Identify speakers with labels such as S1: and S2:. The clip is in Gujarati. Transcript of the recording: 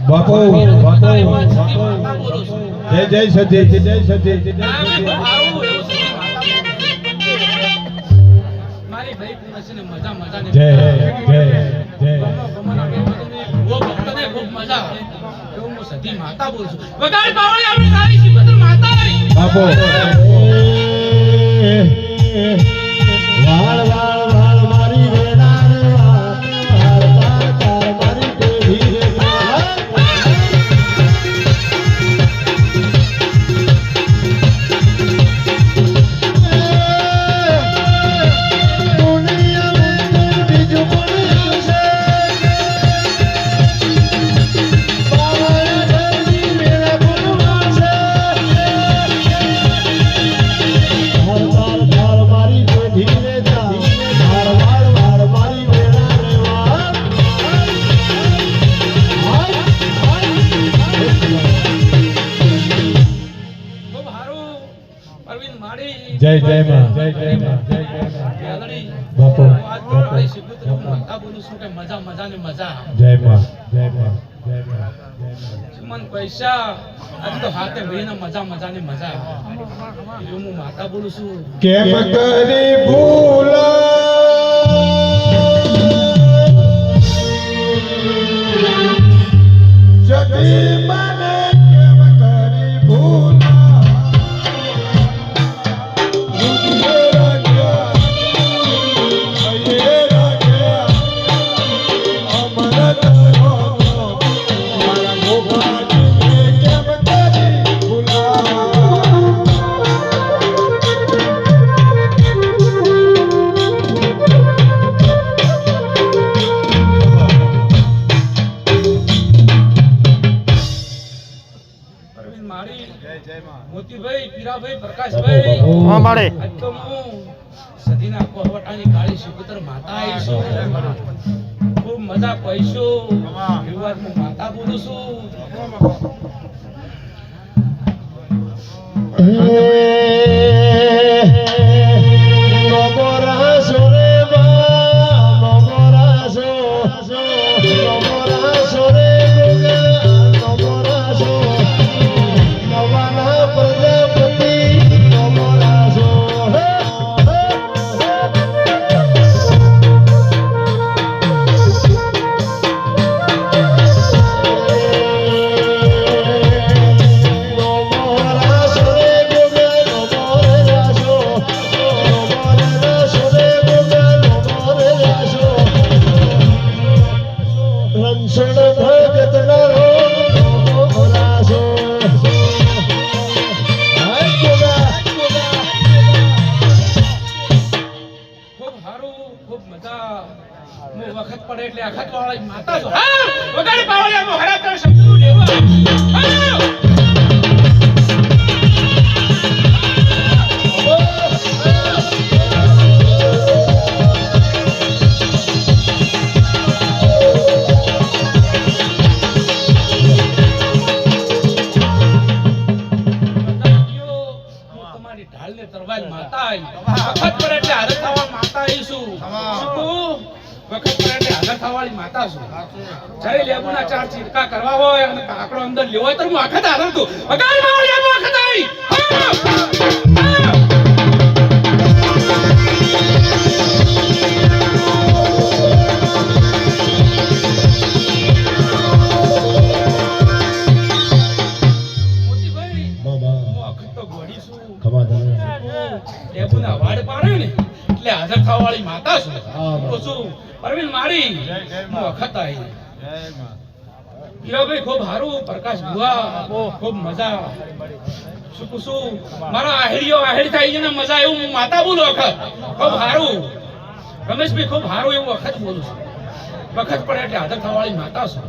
S1: બાપો જય જય સતી જય સતી જય
S2: મારી ભાઈ પૂનસને મજા મજા ને
S1: જય જય જય
S2: ખૂબ મજા એવું હું સતી માતા બોલું છું વગાડી પાવળી આપણે સારી શિવતર માતા નહીં
S1: બાપો વાળ વાળ વાળ મારી વેડા રે વાળ તાર મારી દેવી રે જય જય માં જય જય માં જય જય માં બાપો
S2: માતા બોલું છું કે મજા મજા ને મજા
S1: જય માં જય માં જય માં
S2: મન પૈસા આજ તો હાથે ભાઈને મજા મજા ને મજા એવું હું માતા બોલું છું
S1: કેમ કરી ભૂલ જગી મને કેમ કરી ભૂલ
S2: મોતીભાઈ પીરાભાઈ પ્રકાશભાઈ
S3: હા માળે
S2: આજ તો હું સદીના કોહવટાની કાળી સુપુત્ર માતા આવી છું ખૂબ મજા પૈસો વિવાદ હું માતા બોલું છું વખત પડે એટલે અખત વાળા માતા છો હા વગાડી પાવળિયા મો હરા કર શબ્દ લેવા તમારી ઢાલ ને તરવાલ માતા આવી વખત પડે એટલે હરા થવા માતા આવીશું વખત પર એટલે હાજર થવાળી માતા છું જ્યારે લેબુના ચાર ચીરકા કરવા હોય અને કાકડો અંદર લેવો હોય તો હું આખત હાજર તું વગાડી માવળી આમ આખત આવી મોતીભાઈ હું આખત તો ગોડી છું લેબુના વાડ પાડે ને એટલે હાજર થવાળી માતા છું તો શું પરવીન મારી વખત આવી હીરાભાઈ ખૂબ સારું પ્રકાશ ભુવા ખૂબ મજા શું પૂછું મારા આહેડીઓ આહેડી થાય છે ને મજા એવું હું માતા બોલું વખત ખૂબ સારું રમેશભાઈ ખૂબ સારું એવું વખત બોલું છું વખત પડે એટલે હાજર થવાળી માતા છું